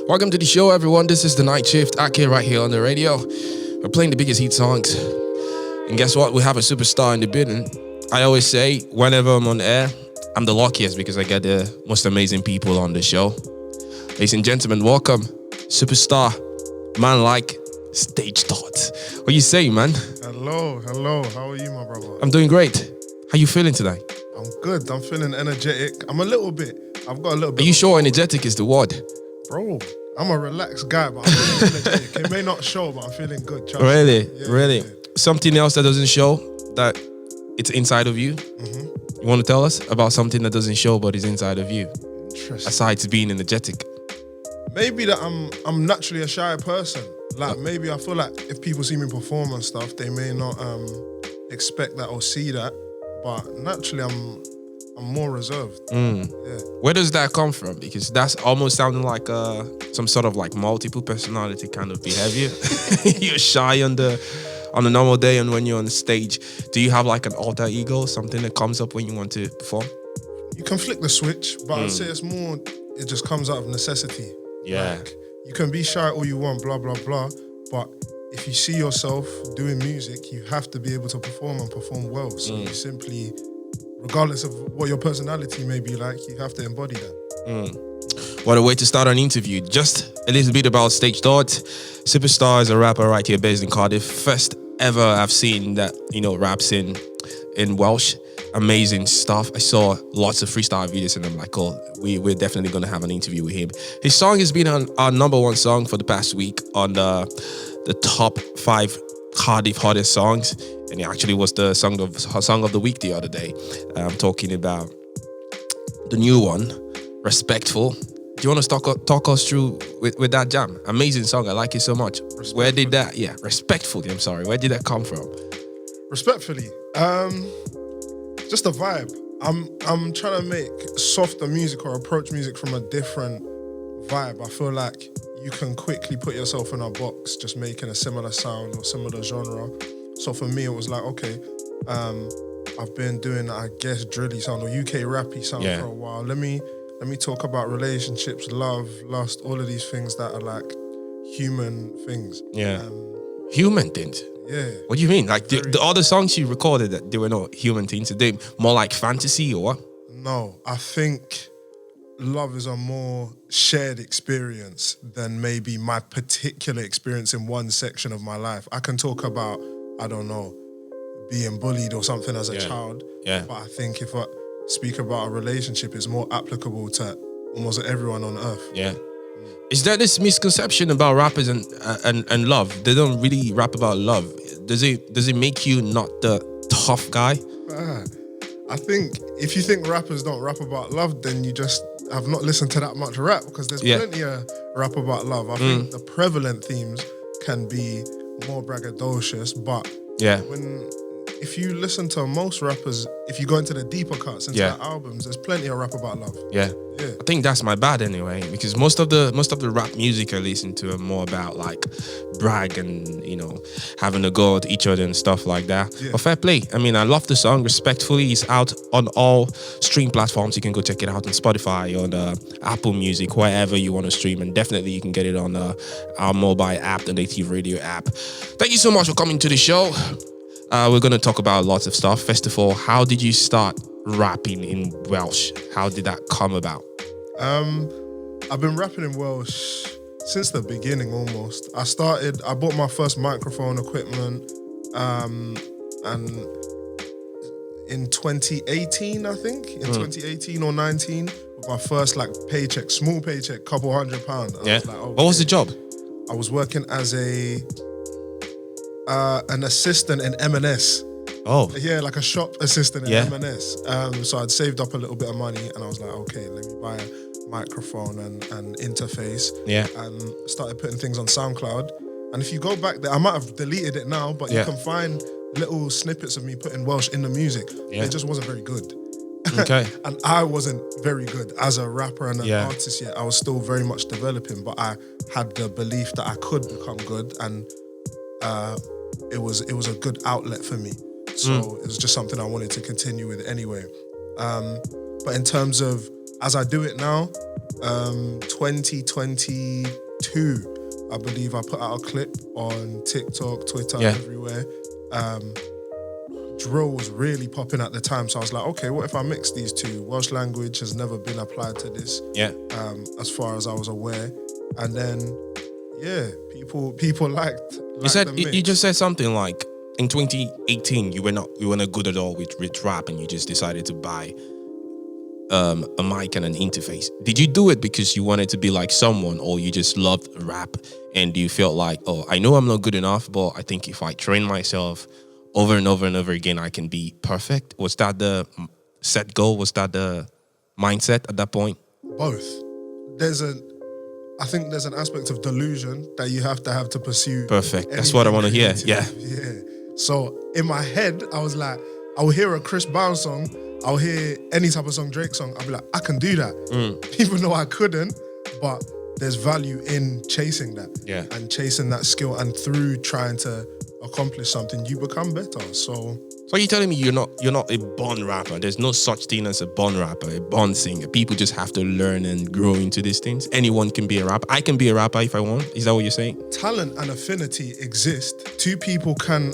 Welcome to the show, everyone. This is the Night Shift. Ake right here on the radio. We're playing the biggest hit songs. And guess what? We have a superstar in the building. I always say, whenever I'm on air, I'm the luckiest because I get the most amazing people on the show. Ladies and gentlemen, welcome, superstar, man like Sage Todz. What you saying, man? Hello. How are you, my brother? I'm doing great. How you feeling today? I'm good. I'm feeling energetic. I've got a little bit. Are you sure energetic is the word? Bro, I'm a relaxed guy, but I'm feeling energetic. It may not show, but I'm feeling good. Really? Yeah. Something else that doesn't show that it's inside of you? Mm-hmm. You want to tell us about something that doesn't show but is inside of you? Interesting. Aside being energetic. Maybe that I'm naturally a shy person. Like maybe I feel like if people see me perform and stuff, they may not expect that or see that. But naturally I'm more reserved. Yeah. Where does that come from? Because that's almost sounding like some sort of like multiple personality kind of behavior. You're shy on a normal day, and when you're on the stage, do you have like an alter ego, something that comes up when you want to perform? You can flick the switch, but I'd say it's more, it just comes out of necessity. Yeah. Like, you can be shy all you want, blah, blah, blah, but if you see yourself doing music, you have to be able to perform and perform well. So you simply, regardless of what your personality may be like, you have to embody that. What a way to start an interview. Just a little bit about Sage Todz. Superstar is a rapper right here based in Cardiff. First ever I've seen that, raps in Welsh. Amazing stuff. I saw lots of freestyle videos and I'm like, oh, we're definitely going to have an interview with him. His song has been our number one song for the past week on the top 5 Cardiff hottest songs. And it actually was the song of the week the other day. I'm talking about the new one, Respectful. Do you want to talk us through with that jam? Amazing song. I like it so much. Where did that? Yeah, Respectfully. I'm sorry. Where did that come from? Respectfully, just a vibe. I'm trying to make softer music or approach music from a different vibe. I feel like you can quickly put yourself in a box just making a similar sound or similar genre. So for me, it was like, okay, I've been doing, I guess, drilly sound or UK rappy sound for a while. Let me talk about relationships, love, lust, all of these things that are like human things. Yeah. Human things? Yeah. What do you mean? Like the other songs you recorded, that they were not human things? Are they more like fantasy or what? No, I think love is a more shared experience than maybe my particular experience in one section of my life. I can talk about, I don't know, being bullied or something as a child. Yeah. But I think if I speak about a relationship, it's more applicable to almost everyone on earth. Yeah. Is there this misconception about rappers and love? They don't really rap about love. Does it make you not the tough guy? I think if you think rappers don't rap about love, then you just have not listened to that much rap, because there's plenty of rap about love. I think the prevalent themes can be more braggadocious, but if you listen to most rappers, if you go into the deeper cuts into their albums, there's plenty of rap about love. Yeah. I think that's my bad anyway, because most of the rap music I listen to are more about like brag and having a go at each other and stuff like that. Yeah. But fair play. I mean, I love the song. Respectfully, it's out on all stream platforms. You can go check it out on Spotify, on Apple Music, wherever you want to stream, and definitely you can get it on our mobile app, the Native Radio app. Thank you so much for coming to the show. We're going to talk about lots of stuff. First of all, how did you start rapping in Welsh? How did that come about? I've been rapping in Welsh since the beginning almost. I bought my first microphone equipment and in 2018, I think, 2018 or 19, with my first like paycheck, small paycheck, couple £100. I was like, okay. What was the job? I was working as an assistant in M&S. Oh. Yeah, like a shop assistant in M&S. So I'd saved up a little bit of money and I was like, okay, let me buy a microphone and interface. Yeah. And started putting things on SoundCloud. And if you go back there, I might have deleted it now, but you can find little snippets of me putting Welsh in the music. Yeah. It just wasn't very good. Okay. And I wasn't very good as a rapper and an artist yet. I was still very much developing, but I had the belief that I could become good, and it was a good outlet for me. So it was just something I wanted to continue with anyway. But in terms of as I do it now, 2022, I believe I put out a clip on TikTok, Twitter, everywhere. Drill was really popping at the time, so I was like, okay, what if I mix these two? Welsh language has never been applied to this, as far as I was aware. And then, people liked You said the mix. you just said something like in 2018 you were not good at all with rap, and you just decided to buy a mic and an interface. Did you do it because you wanted to be like someone, or you just loved rap and you felt like, oh, I know I'm not good enough, but I think if I train myself over and over and over again, I can be perfect? Was that the set goal? Was that the mindset at that point? Both. I think there's an aspect of delusion that you have to pursue. Perfect. That's what I want to hear. Yeah. Yeah. So in my head, I was like, I will hear a Chris Brown song, I'll hear any type of song, Drake song, I'll be like, I can do that. Even though I couldn't, but there's value in chasing that. Yeah. And chasing that skill, and through trying to accomplish something, you become better. So you're telling me you're not a born rapper? There's no such thing as a born rapper, a born singer. People just have to learn and grow into these things. Anyone can be a rapper. I can be a rapper if I want. Is that what you're saying? Talent and affinity exist. Two people can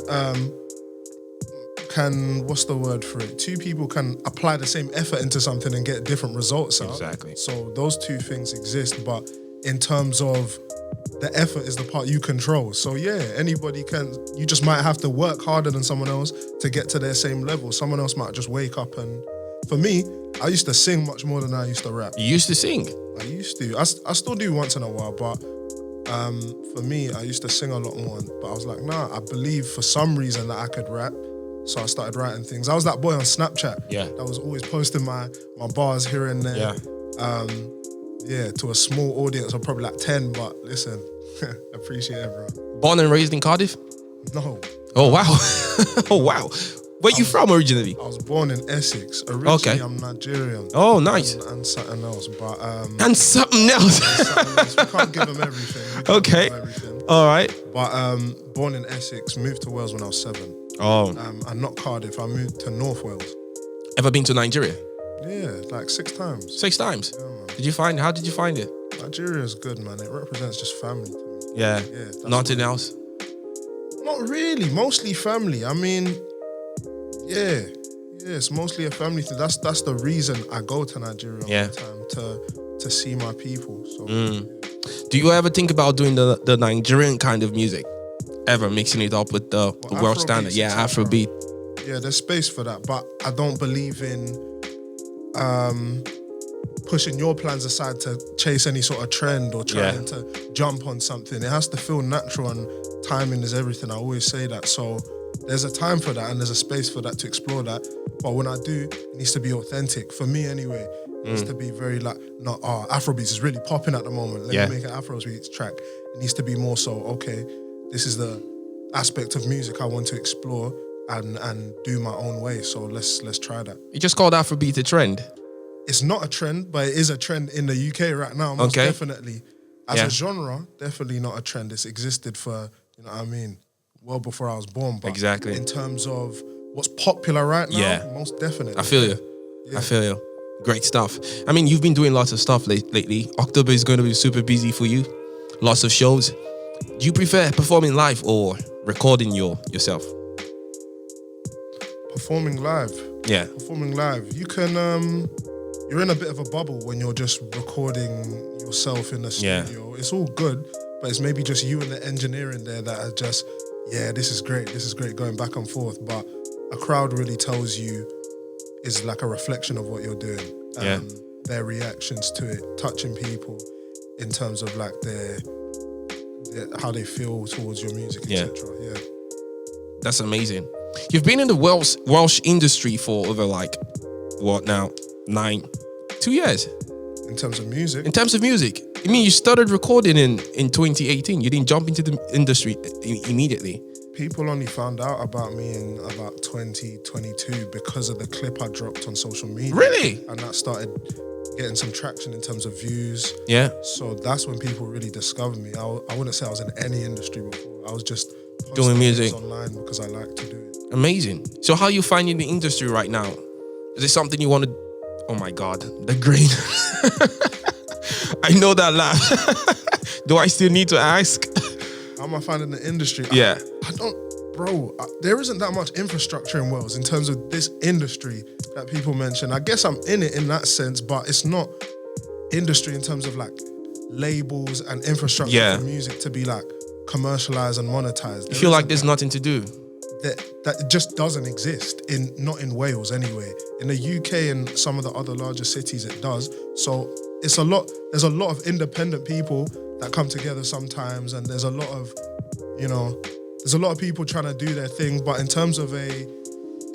what's the word for it? Two people can apply the same effort into something and get different results out. Exactly. So those two things exist, but in terms of the effort is the part you control. So anybody can. You just might have to work harder than someone else to get to their same level. Someone else might just wake up and... For me, I used to sing much more than I used to rap. You used to sing? I used to. I still do once in a while, but for me, I used to sing a lot more. But I was like, nah, I believe for some reason that I could rap. So I started writing things. I was that boy on Snapchat that was always posting my bars here and there. To a small audience of probably like 10, but listen, appreciate everyone. Born and raised in Cardiff? No. Oh, wow. Oh, wow. Where you from originally? I was born in Essex. Originally, I'm Nigerian. Oh, nice. And something else, but... and something else? We can't give them everything. Okay. All right. But born in Essex, moved to Wales when I was 7. Oh. And not Cardiff, I moved to North Wales. Ever been to Nigeria? Yeah, like 6 times. 6 times? Yeah, man. How did you find it? Nigeria is good, man. It represents just family to me. Yeah. Nothing else? Not really. Mostly family. I mean, it's mostly a family thing. That's the reason I go to Nigeria all the time, to see my people. So. Do you ever think about doing the Nigerian kind of music? Ever mixing it up with the Welsh standard? Yeah, Afrobeat. Yeah, there's space for that, but I don't believe in pushing your plans aside to chase any sort of trend or trying to jump on something. It has to feel natural, and timing is everything. I always say that. So there's a time for that and there's a space for that to explore that. But when I do, it needs to be authentic. For me anyway, it needs to be very like, not, Afrobeats is really popping at the moment. Let me make an Afrobeats track. It needs to be more so, okay, this is the aspect of music I want to explore and do my own way. So let's try that. You just called Afrobeat a trend? It's not a trend, but it is a trend in the UK right now, most definitely. As a genre, definitely not a trend. It's existed for, you know what I mean, well before I was born. But exactly. In terms of what's popular right now, most definitely. I feel you. Yeah. I feel you. Great stuff. I mean, you've been doing lots of stuff lately. October is going to be super busy for you. Lots of shows. Do you prefer performing live or recording yourself? Performing live. Yeah. Performing live. You can, you're in a bit of a bubble when you're just recording yourself in the studio. Yeah. It's all good, but it's maybe just you and the engineering there that are just, this is great, going back and forth. But a crowd really tells you, is like a reflection of what you're doing. Their reactions to it, touching people in terms of like their how they feel towards your music, etc. Yeah. That's amazing. You've been in the Welsh industry for over 2 years. In terms of music? In terms of music. I mean, you started recording in 2018. You didn't jump into the industry immediately. People only found out about me in about 2022 because of the clip I dropped on social media. Really? And that started getting some traction in terms of views. Yeah. So that's when people really discovered me. I wouldn't say I was in any industry before. I was just doing music online because I like to do it. Amazing. So how are you finding the industry right now? Is it something you want Oh my God, the green. I know that laugh. Do I still need to ask? How am I finding the industry? Yeah. I don't, bro. There isn't that much infrastructure in Wales in terms of this industry that people mention. I guess I'm in it in that sense, but it's not industry in terms of like labels and infrastructure for music to be like commercialized and monetized. You feel like there's nothing to do? That just doesn't exist not in Wales anyway. In the UK and some of the other larger cities it does. So there's a lot of independent people that come together sometimes, and there's a lot of people trying to do their thing, but in terms of a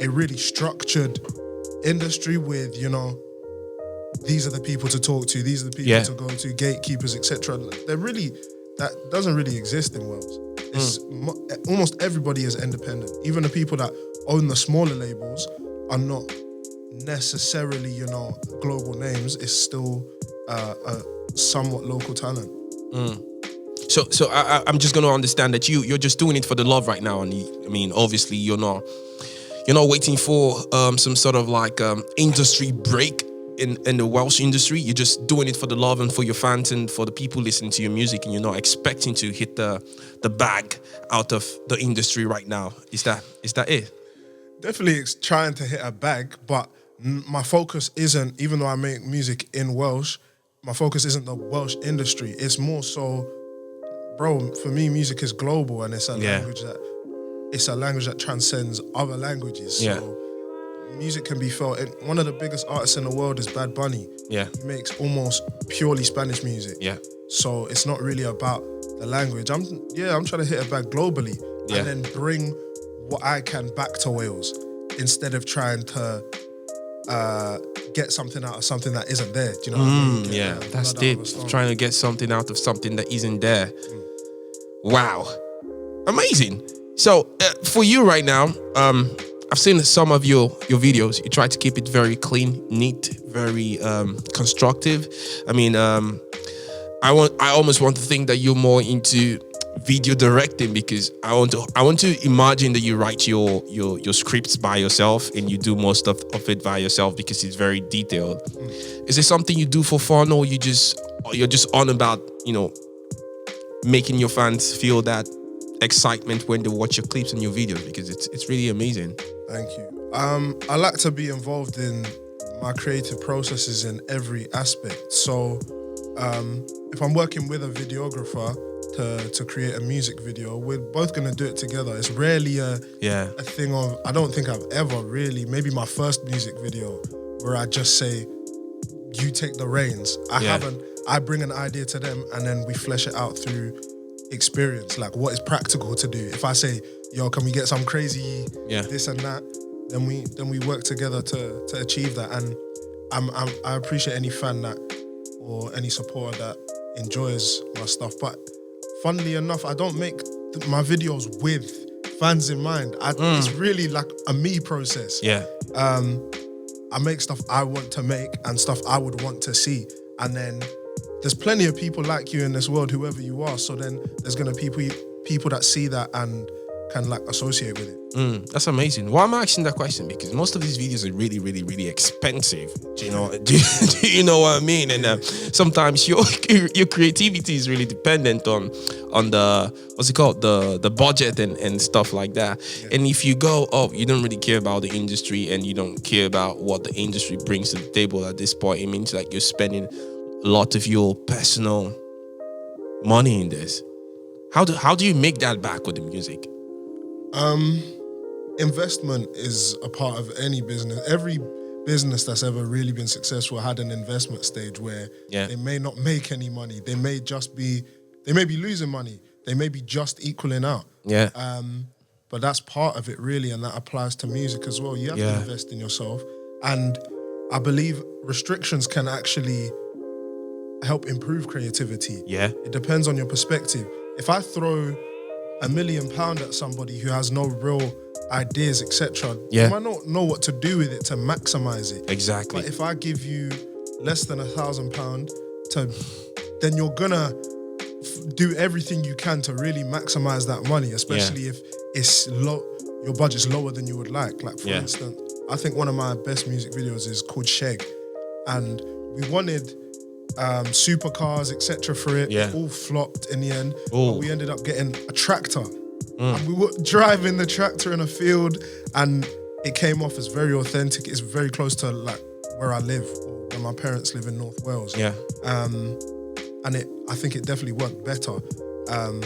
really structured industry with, these are the people to talk to, these are the people to go to, gatekeepers, etc. That doesn't really exist in Wales. It's almost everybody is independent. Even the people that own the smaller labels are not necessarily, global names. It's still a somewhat local talent. So I'm just gonna understand that you're just doing it for the love right now, and I mean, obviously you're not waiting for some sort of like industry break in the Welsh industry. You're just doing it for the love and for your fans and for the people listening to your music, and you're not expecting to hit the bag out of the industry right now. Is that it? Definitely it's trying to hit a bag, but my focus isn't, even though I make music in Welsh, my focus isn't the Welsh industry. It's more so, bro, for me, music is global, and it's a language that transcends other languages. So music can be felt. And one of the biggest artists in the world is Bad Bunny. Yeah. He makes almost purely Spanish music. Yeah. So it's not really about the language. I'm trying to hit a bag globally and then bring what I can back to Wales instead of trying to get something out of something that isn't there. Do you know what I mean? Yeah, that's deep. Trying to get something out of something that isn't there. Wow. Amazing. So for you right now, I've seen some of your videos. You try to keep it very clean, neat, very constructive. I mean, I almost want to think that you're more into video directing, because I want to imagine that you write your scripts by yourself and you do most of it by yourself because it's very detailed. Is it something you do for fun, or you're just on about making your fans feel that excitement when they watch your clips and your videos, because it's really amazing? Thank you. I like to be involved in my creative processes in every aspect. So if I'm working with a videographer to create a music video, we're both gonna do it together. It's rarely a thing of, I don't think I've ever really, maybe my first music video where I just say, you take the reins. I bring an idea to them and then we flesh it out through experience, like what is practical to do. If I say, yo, can we get some crazy this and that, then we work together to achieve that. And I appreciate any fan that or any supporter that enjoys my stuff. But funnily enough, I don't make my videos with fans in mind. It's really like a me process. I make stuff I want to make and stuff I would want to see, and then there's plenty of people like you in this world, whoever you are. So then there's gonna be people that see that and can like associate with it. That's amazing. Why am I asking that question? Because most of these videos are really, really, really expensive. Do you know? Do you know what I mean? And sometimes your creativity is really dependent on the what's it called, the budget and stuff like that. And if you go, you don't really care about the industry and you don't care about what the industry brings to the table at this point, it means like you're spending a lot of your personal money in this. How do you make that back with the music? Investment is a part of any business. Every business that's ever really been successful had an investment stage where they may not make any money. They may be losing money. They may be just equaling out. But that's part of it really, and that applies to music as well. You have to invest in yourself. And I believe restrictions can actually help improve creativity. It depends on your perspective. If I throw £1 million at somebody who has no real ideas, etc., you might not know what to do with it to maximize it. Exactly. But if I give you less than £1,000 then you're gonna do everything you can to really maximize that money, especially if it's low, your budget's lower than you would like. Like for instance, I think one of my best music videos is called Sheg, and we wanted supercars, etc. for it. Yeah. All flopped in the end. Ooh. But we ended up getting a tractor. And we were driving the tractor in a field, and it came off as very authentic. It's very close to like where I live, or where my parents live in North Wales. Yeah. And I think it definitely worked better. And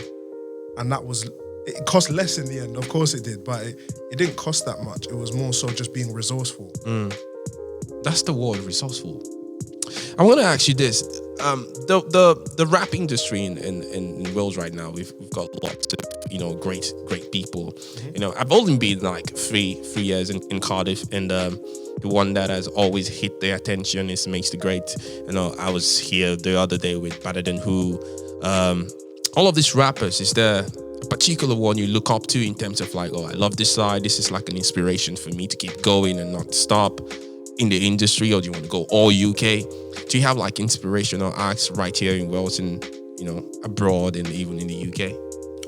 it cost less in the end, of course it did, but it didn't cost that much. It was more so just being resourceful. That's the word, resourceful. I want to ask you this: the rap industry in Wales right now, we've got lots of great people. I've only been like three years in Cardiff, and the one that has always hit the attention is Makes the Great. I was here the other day with Better Than Who. All of these rappers, is there a particular one you look up to in terms of like, oh, I love this side, this is like an inspiration for me to keep going and not stop in the industry? Or do you want to go all UK? Do you have like inspirational acts right here in Wales and abroad and even in the UK?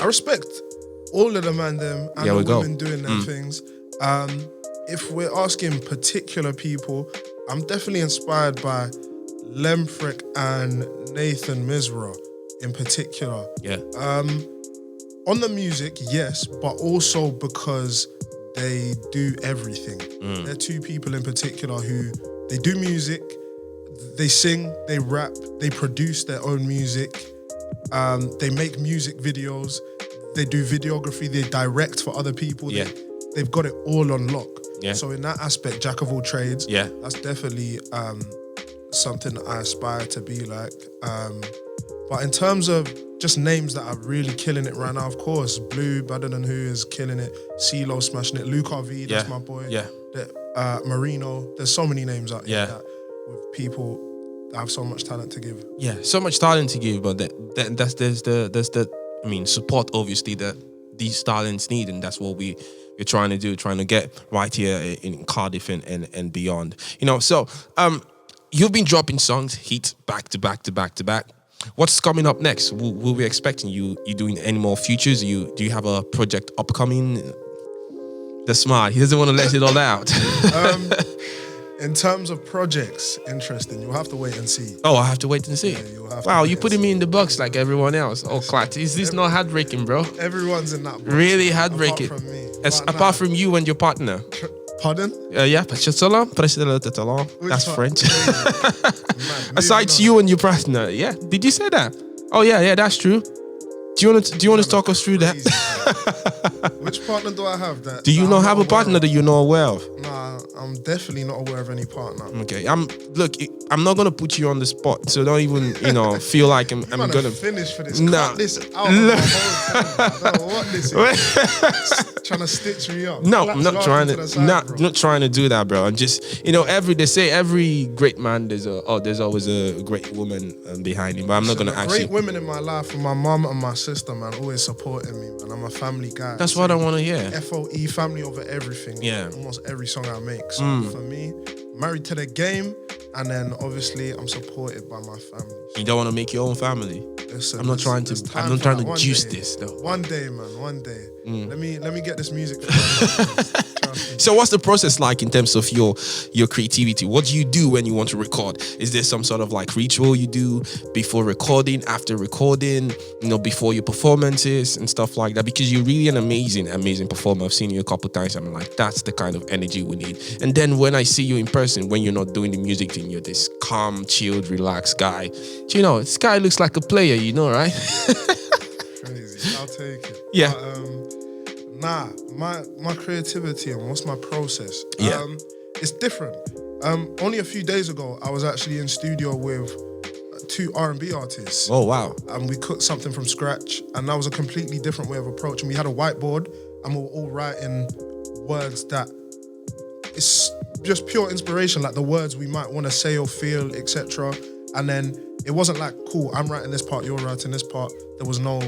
I respect all of the man them and the women doing their things. If we're asking particular people, I'm definitely inspired by Lemfrick and Nathan Misra in particular. Yeah. On the music, yes, but also because they do everything. They're two people in particular who, they do music, they sing, they rap, they produce their own music, they make music videos, they do videography, they direct for other people. Yeah. They've got it all on lock. Yeah. So in that aspect, jack of all trades, Yeah. that's definitely something I aspire to be like. But in terms of just names that are really killing it right now, of course, Blue, Better Than Who is killing it, CeeLo smashing it, Luke RV, that's my boy. Yeah. Marino, there's so many names out here Yeah. that with people that have so much talent to give. Yeah, so much talent to give, but there's the support obviously that these talents need, and that's what we're trying to do, trying to get right here in Cardiff and beyond. So you've been dropping songs, hit back to back to back to back. What's coming up next? Will we expecting you doing any more features? Do you have a project upcoming? That's smart. He doesn't want to let it all out. In terms of projects, interesting. You'll have to wait and see. Oh, I have to wait and see. Yeah, you'll have to Wow, wait you're and putting see. me in the box like everyone else. Oh, Clat, is this not heartbreaking, bro? Everyone's in that box. Really heartbreaking. Apart from me. Apart from you and your partner. Pardon? Yeah, that's part? French. Man, Aside moving you and your partner, yeah. Did you say that? Oh yeah, that's true. Do you want to talk us through that? Which partner do I have? Do you not have a partner that you're not aware of? Nah, I'm definitely not aware of any partner. Okay, I'm not gonna put you on the spot, so don't even feel like I'm gonna finish for this. Nah. Cut this out of my whole thing. I don't know what this is. Trying to stitch me up. No, Slaps I'm not right trying into to the side, bro. not trying to do that, bro. I'm just they say every great man there's always a great woman behind him, but I'm not gonna Great actually. women in my life, and my mum and my sister, man, always supporting me, man. I'm a family guy. That's what I want to hear. FOE, family over everything. Yeah. Almost every song I make. So for me, married to the game, and then obviously I'm supported by my family. You don't want to make your own family. Listen, I'm not trying there's to. time I'm not for trying that to one juice day. this though. One day, man. One day. Let me get this music. Trust me. So what's the process like in terms of your creativity? What do you do when you want to record? Is there some sort of like ritual you do before recording, after recording, before your performances and stuff like that? Because you're really an amazing performer. I've seen you a couple of times. I'm like, that's the kind of energy we need. And then when I see you in person, when you're not doing the music thing, you're this calm, chilled, relaxed guy. This guy looks like a player, right? Crazy. I'll take it. Yeah. But, my creativity and what's my process? Yeah. It's different. Only a few days ago, I was actually in studio with two R&B artists. Oh, wow. And we cooked something from scratch, and that was a completely different way of approaching. We had a whiteboard, and we were all writing words that it's just pure inspiration, like the words we might want to say or feel, etc. And then it wasn't like, cool, I'm writing this part, you're writing this part. There was no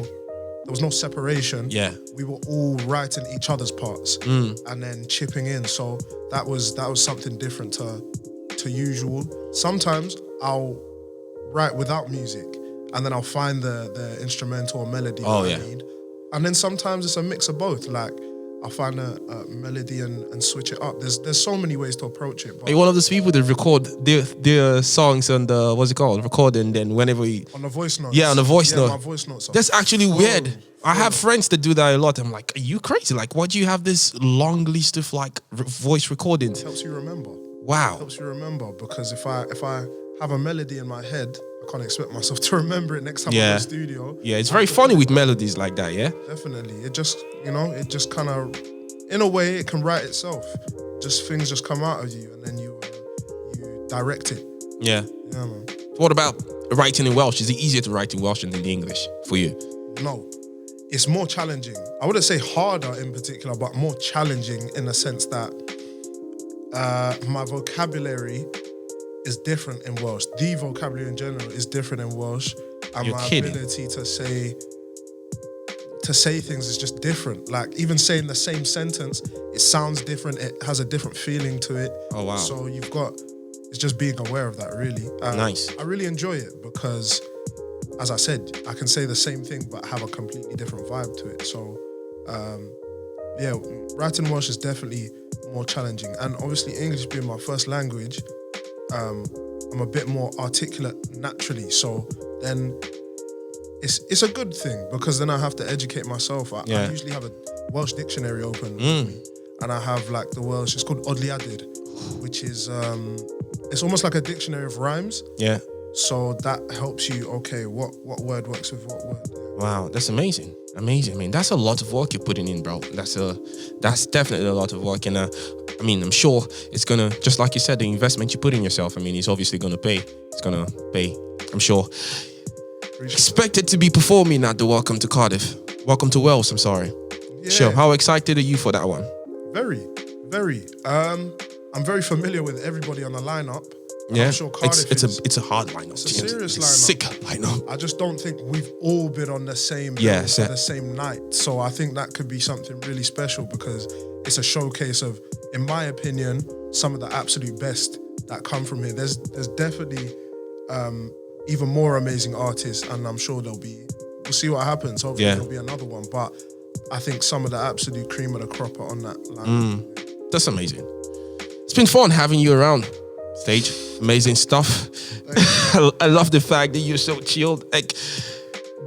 separation. Yeah. We were all writing each other's parts and then chipping in. So that was something different to usual. Sometimes I'll write without music, and then I'll find the instrumental or melody that I need. And then sometimes it's a mix of both. Like, I'll find a melody and switch it up. There's so many ways to approach it. But Are you one of those people that record their songs on the, what's it called? Recording, then whenever you... on the voice notes. Yeah, on the voice note. my voice notes. That's actually weird. I have friends that do that a lot. I'm like, are you crazy? Like, why do you have this long list of like voice recordings? Helps you remember. Wow. Helps you remember, because if I have a melody in my head, I can't expect myself to remember it next time I'm in the studio. Yeah, it's very funny with melodies like that, yeah? Definitely. It just kind of, in a way, it can write itself. Just things just come out of you, and then you direct it. Yeah. Yeah, man. What about writing in Welsh? Is it easier to write in Welsh than in English for you? No. It's more challenging. I wouldn't say harder in particular, but more challenging in the sense that my vocabulary is different in Welsh. The vocabulary in general is different in Welsh. And You're my kidding. ability to say things is just different. Like, even saying the same sentence, it sounds different. It has a different feeling to it. Oh, wow. So it's just being aware of that, really. Nice. I really enjoy it because, as I said, I can say the same thing but have a completely different vibe to it. So, writing Welsh is definitely more challenging. And obviously, English being my first language, I'm a bit more articulate naturally. So then it's a good thing, because then I have to educate myself. I usually have a Welsh dictionary open with me, and I have like the Welsh, it's called Odliadur, which is, it's almost like a dictionary of rhymes. Yeah. So that helps you, okay, what word works with what word. Wow, that's amazing. Amazing. I mean, that's a lot of work you're putting in, bro. That's definitely a lot of work. And I mean, I'm sure it's gonna, just like you said, the investment you put in yourself, I mean, it's obviously gonna pay. It's gonna pay, I'm sure. Expected to be performing at the Welcome to Cardiff. Welcome to Wales, I'm sorry. Yeah. Sure. How excited are you for that one? Very, very. I'm very familiar with everybody on the lineup. Yeah, I'm sure Cardiff it's a hard lineup. It's a serious lineup. Sick lineup. I just don't think we've all been on the same set. the same night. So I think that could be something really special, because it's a showcase of, in my opinion, some of the absolute best that come from here. There's definitely even more amazing artists, and I'm sure we'll see what happens. Hopefully there'll be another one. But I think some of the absolute cream of the crop are on that lineup. That's amazing. It's been fun having you around, Sage. Amazing stuff. I love the fact that you're so chilled. Like,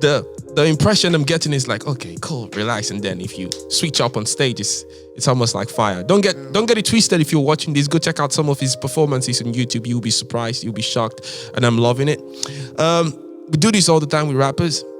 the impression I'm getting is like, okay, cool, relax, and then if you switch up on stage, it's almost like fire. Don't get it twisted. If you're watching this, go check out some of his performances on YouTube. You'll be surprised, you'll be shocked, and I'm loving it. We do this all the time with rappers.